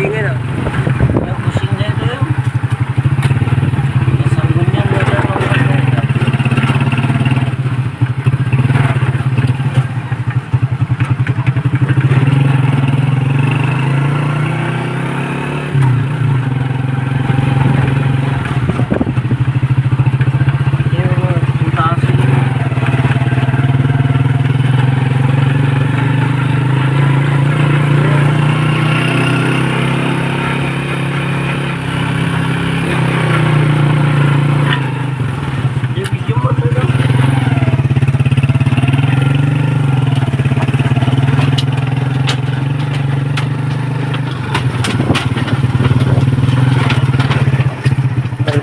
Ingay na. Yang pusing na ito yun. Nasambun yan na dyan.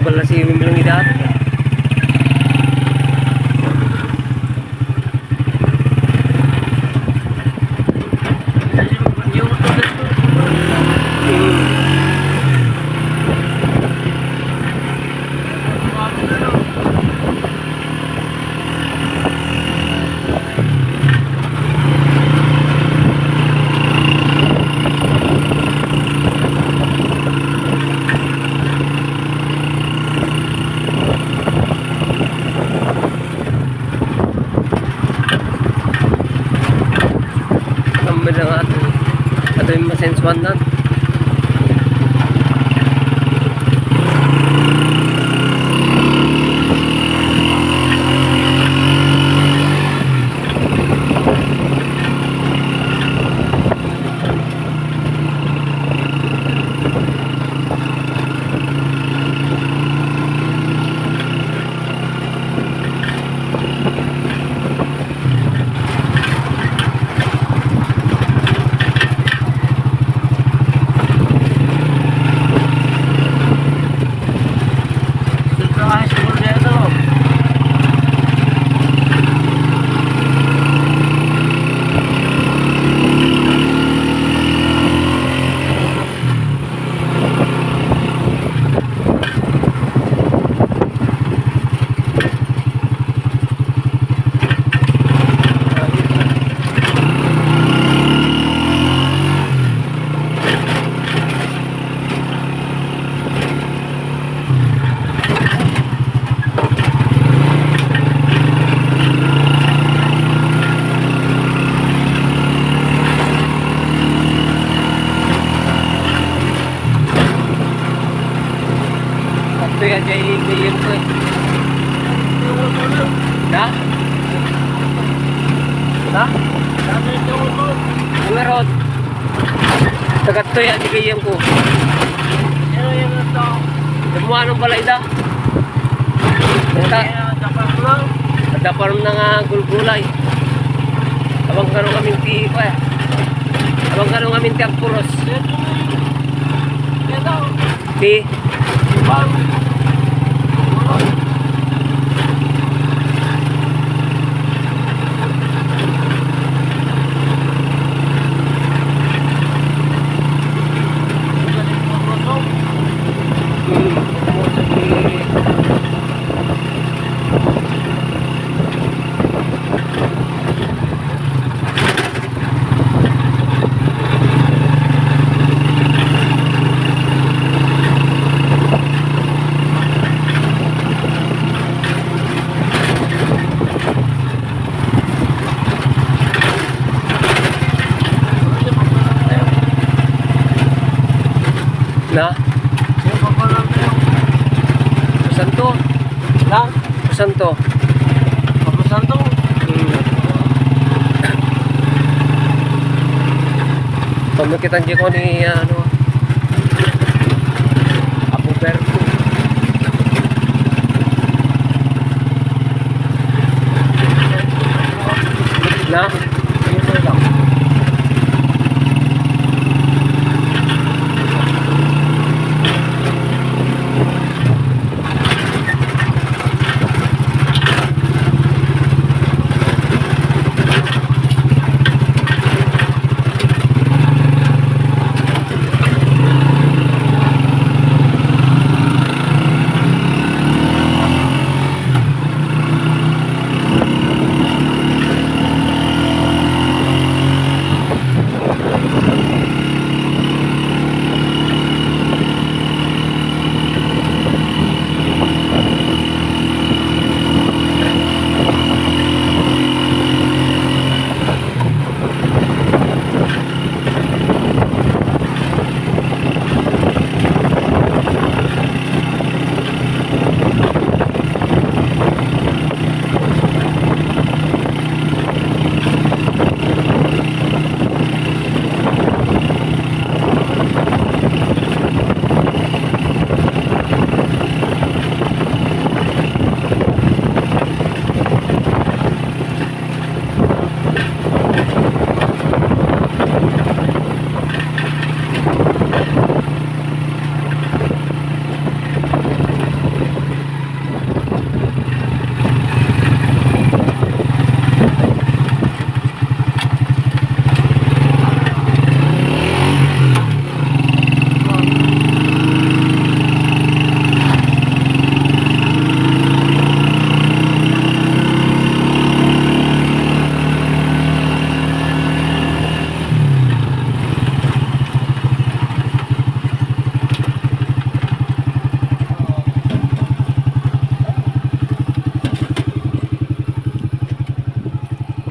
Pala si Mimilong Idat. Ito yung masensuan na. Ito yan, yun ko eh. Na? Na? Meron. Tagat to yan, igayang ko. Ano yan ito? Dumuha ng balay da. Nagdaparom na nga gulgulay. Abang karong kaming ti pa. Abang karong kaming ti agpuros. Ti. Bang. Na? Saan to? Na? Saan to? Saan to? Pagmakitan dyan ko ni ano Apo Berto. Na?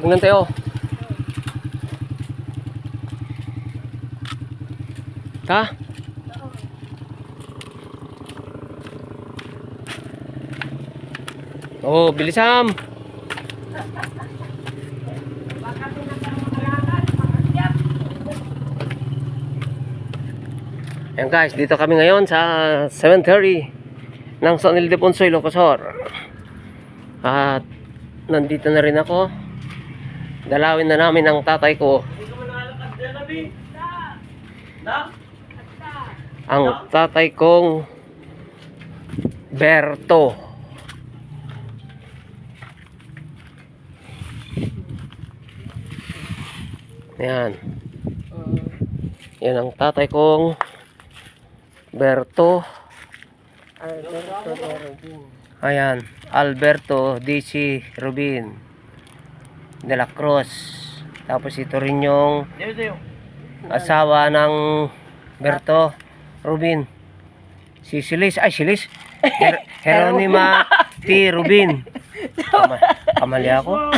Tingnan tayo. Ta? Oh, bilisam. Ayan guys, dito kami ngayon sa cemetery ng San Ildefonso, Ilocosur. At nandito na rin ako. Dalawin na namin ang tatay ko. Hindi ka man nakalakad dyan, Abi. Na? Ang tatay kong Berto. Ayan. Yan ang tatay kong Berto. Alberto de Rubin. Ayan, Alberto D.C. Rubin de la Cruz. Tapos ito rin yung Dito. asawa ng Berto Rubin. Si Silis, Jeronima T. Rubin. Kamali ako.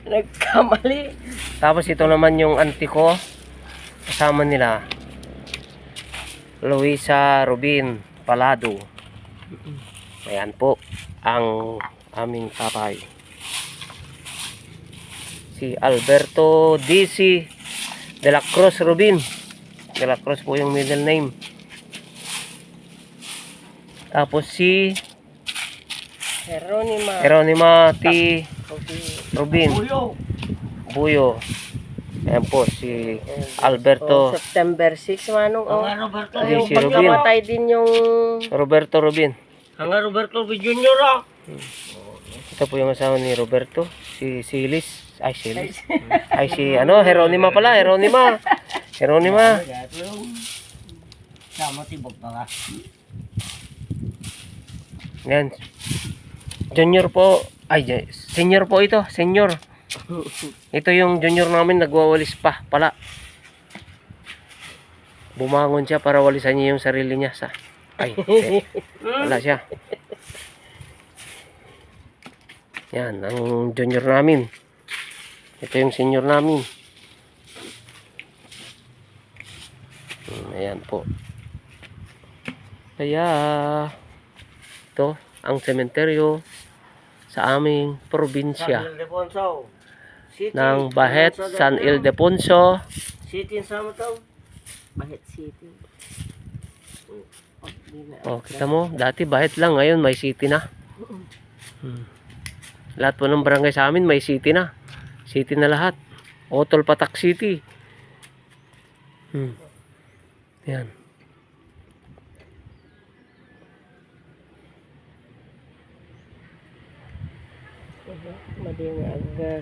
Nagkamali. Tapos ito naman yung auntie ko. Kasama nila Luisa Rubin Palado. Ayan po ang aming tatay. Si Alberto D.C. de la Cruz Rubin. De la Cruz po yung middle name. Tapos si Jeronima T. Rubin Uyo. Buyo. Ayan po si Alberto September 6, manong. Ang Roberto. Di, Yung si Rubin. pagkamatay din yung... Roberto Rubin. Ang Roberto Junior ah. Ito po yung asawa ni Roberto. Si Silis. Ay, Silis. Ay, si ano, Jeronima pala. Jeronima. Sama tibok na ka. Yan. Junior po. Ay, senior po ito. Senior. Ito yung junior namin. Nagwawalis pa pala. Bumangon siya para walisan niya yung sarili niya. Ay, wala siya. Yan, ang junior namin. Ito yung senior namin. Ayan po. Kaya, ito, ang sementeryo sa aming probinsya San Ildefonso. City. ng Bahet, San Ildefonso. City sa mo to. Bahit City. Oh, kita mo, dati Bahet lang, ngayon may city na. Lahat po ng barangay sa amin may city na. City na lahat. Otol Patak City. Yan. Mading aga.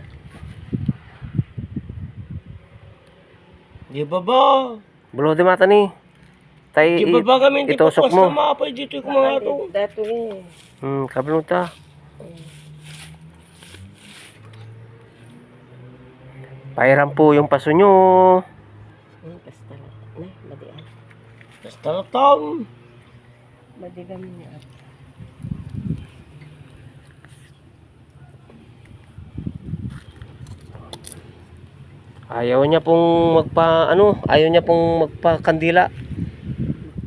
Di ba ba? Bulo di mata ni. Tay Di ba ba kami hindi itusok pa mo. sa mapay dito yung mga to? Dato eh. Kabinuta. Pairam po yung paso nyo. Basta na. Madian. Basta na taon. Madigam niya. Ayaw niya pong ayaw niya pong magpakandila.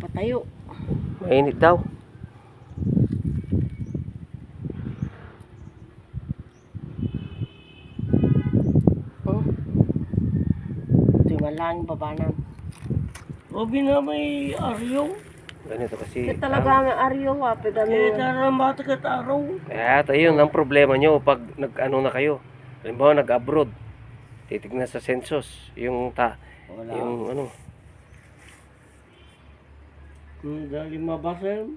Patayo. Mainit daw. Oh. Ito'y malang babanam. Robin na may aryo. Ganito kasi. Ito talaga ang aryo, wapi Eh, kami. darang bata ka taraw. Kaya ito yun ang problema nyo pag na kayo. Halimbawa nag-abroad. Titignan sa census. Yung Wala. yung ano. Dahil limabas eh.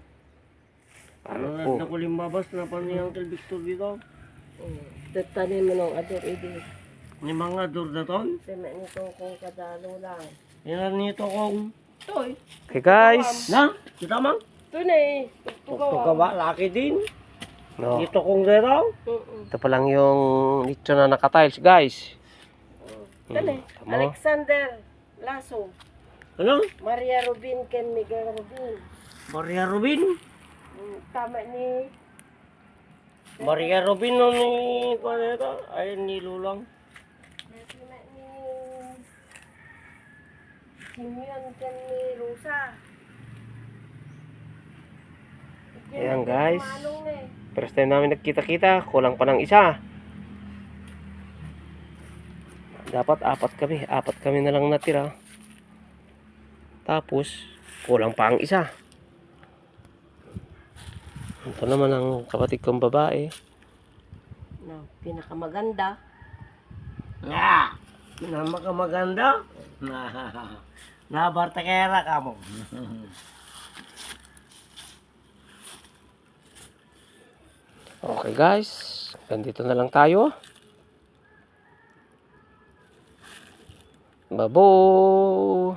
Ano Ano po. na ko limabas na pa niyang Victor dito. Tatanin mo ng ador, idi. Ni mga durdaton. Tema nito kung kadalo lang. Yan nito kong. Toy. Okay guys. Na, kita mang. Ito na eh. Tukto ka ba? Laki din. No. Dito kong dito. Ito pa lang yung nicho na naka-tiles guys. Ito na eh. Tama. Alexander Lasso. Ano? Maria Rubin, Ken Miguel Rubin. Maria Rubin. Tama ni Maria Robin no ni kuan ito ay ni Lulang. Dati na ni Simeon ken ni Rosa. Ayan, guys. Manong eh. First time namin nagkita-kita, kulang pa ng isa. Dapat apat kami na lang natira. Tapos, kulang pa ang isa. Ito naman ang kapatid kong babae. No, pinakamaganda. Na. Maganda. Na bartakera ka mo. Okay guys, ganito na lang tayo. Babo!